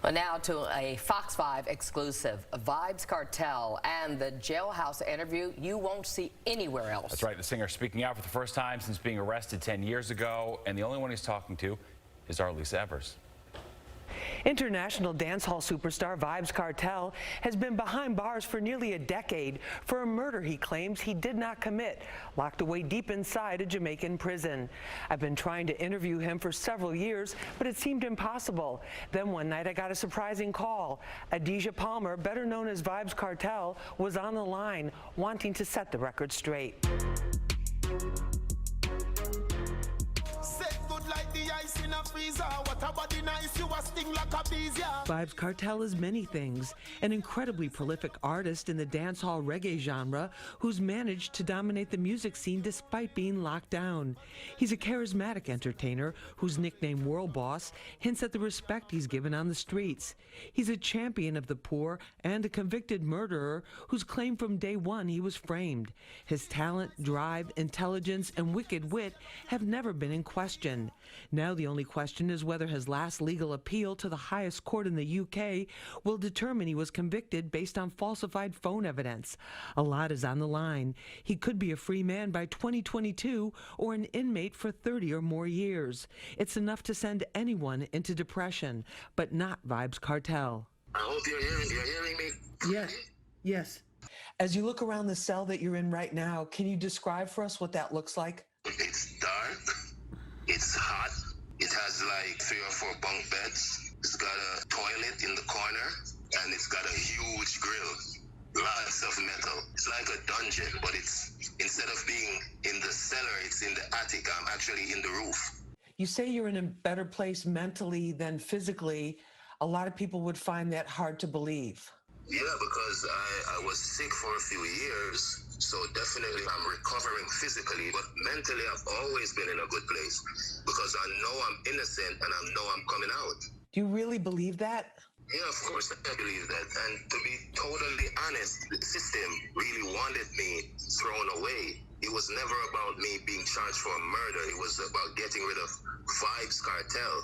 Well, now to a Fox 5 exclusive. Vybz Kartel and the jailhouse interview you won't see anywhere else. That's right. The singer speaking out for the first time since being arrested 10 years ago. And the only one he's talking to is our Lisa Evers. International dancehall superstar Vybz Kartel has been behind bars for nearly a decade for a murder he claims he did not commit, locked away deep inside a Jamaican prison. I've been trying to interview him for several years, but it seemed impossible. Then one night I got a surprising call. Adidja Palmer, better known as Vybz Kartel, was on the line, wanting to set the record straight. Vybz Kartel is many things, an incredibly prolific artist in the dancehall reggae genre who's managed to dominate the music scene despite being locked down. He's a charismatic entertainer whose nickname World Boss hints at the respect he's given on the streets. He's a champion of the poor and a convicted murderer whose claim from day one he was framed. His talent, drive, intelligence, and wicked wit have never been in question. Now the only question is whether his last legal appeal to the highest court in the UK will determine he was convicted based on falsified phone evidence. A lot is on the line. He could be a free man by 2022 or an inmate for 30 or more years. It's enough to send anyone into depression, but not Vybz Kartel. I hope you're hearing me. Yes, yes. As you look around the cell that you're in right now, can you describe for us what that looks like? It's dark. It's hot. It has like 3 or 4 bunk beds. It's got a toilet in the corner, and it's got a huge grill. Lots of metal. It's like a dungeon, but it's, instead of being in the cellar, it's in the attic. I'm actually in the roof. You say you're in a better place mentally than physically. A lot of people would find that hard to believe. Yeah, because I was sick for a few years. So definitely I'm recovering physically, but mentally I've always been in a good place because I know I'm innocent and I know I'm coming out. Do you really believe that? Yeah, of course I believe that. And to be totally honest, the system really wanted me thrown away. It was never about me being charged for a murder. It was about getting rid of Vybz Kartel,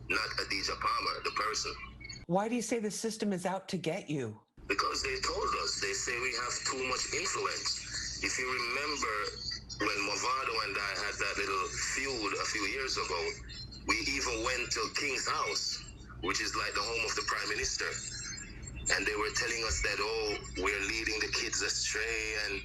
not Adidja Palmer, the person. Why do you say the system is out to get you? Because they told us, they say we have too much influence. If you remember when Movado and I had that little feud a few years ago, we even went to King's house, which is like the home of the Prime Minister. And they were telling us that, oh, we're leading the kids astray, and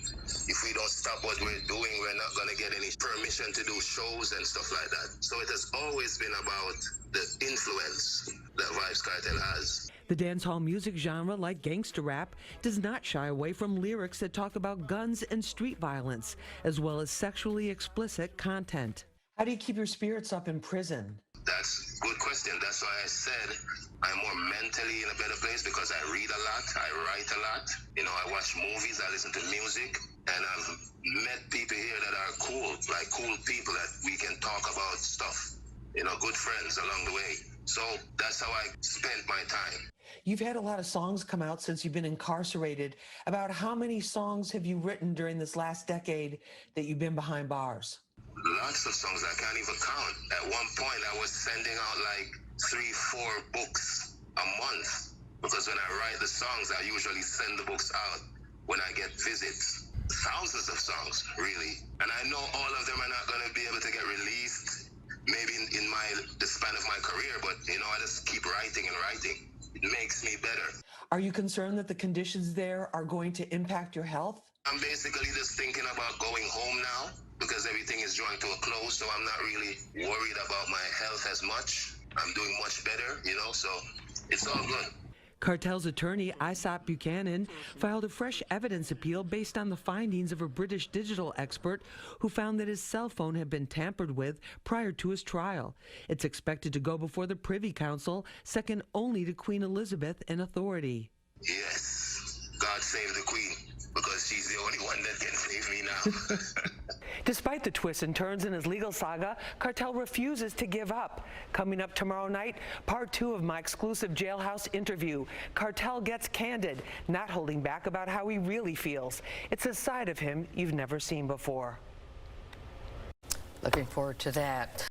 if we don't stop what we're doing, we're not going to get any permission to do shows and stuff like that. So it has always been about the influence that Vybz Kartel has. The dancehall music genre, like gangster rap, does not shy away from lyrics that talk about guns and street violence, as well as sexually explicit content. How do you keep your spirits up in prison? That's a good question. That's why I said I'm more mentally in a better place because I read a lot, I write a lot. You know, I watch movies, I listen to music, and I've met people here that are cool, like cool people that we can talk about stuff. You know, good friends along the way. So that's how I spent my time. You've had a lot of songs come out since you've been incarcerated. About how many songs have you written during this last decade that you've been behind bars? Lots of songs I can't even count. At one point, I was sending out like 3-4 books a month because when I write the songs, I usually send the books out when I get visits. Thousands of songs, really. And I know all of them are not going to be able to get released maybe in the span of my career, but you know, I just keep writing and writing. It makes me better. Are you concerned that the conditions there are going to impact your health? I'm basically just thinking about going home now because everything is drawing to a close, so I'm not really worried about my health as much. I'm doing much better, you know, so it's all good. Kartel's attorney, Isop Buchanan, filed a fresh evidence appeal based on the findings of a British digital expert who found that his cell phone had been tampered with prior to his trial. It's expected to go before the Privy Council, second only to Queen Elizabeth in authority. Yes, God save the Queen, because she's the only one that can save me now. Despite the twists and turns in his legal saga, Kartel refuses to give up. Coming up tomorrow night, part 2 of my exclusive jailhouse interview. Kartel gets candid, not holding back about how he really feels. It's a side of him you've never seen before. Looking forward to that.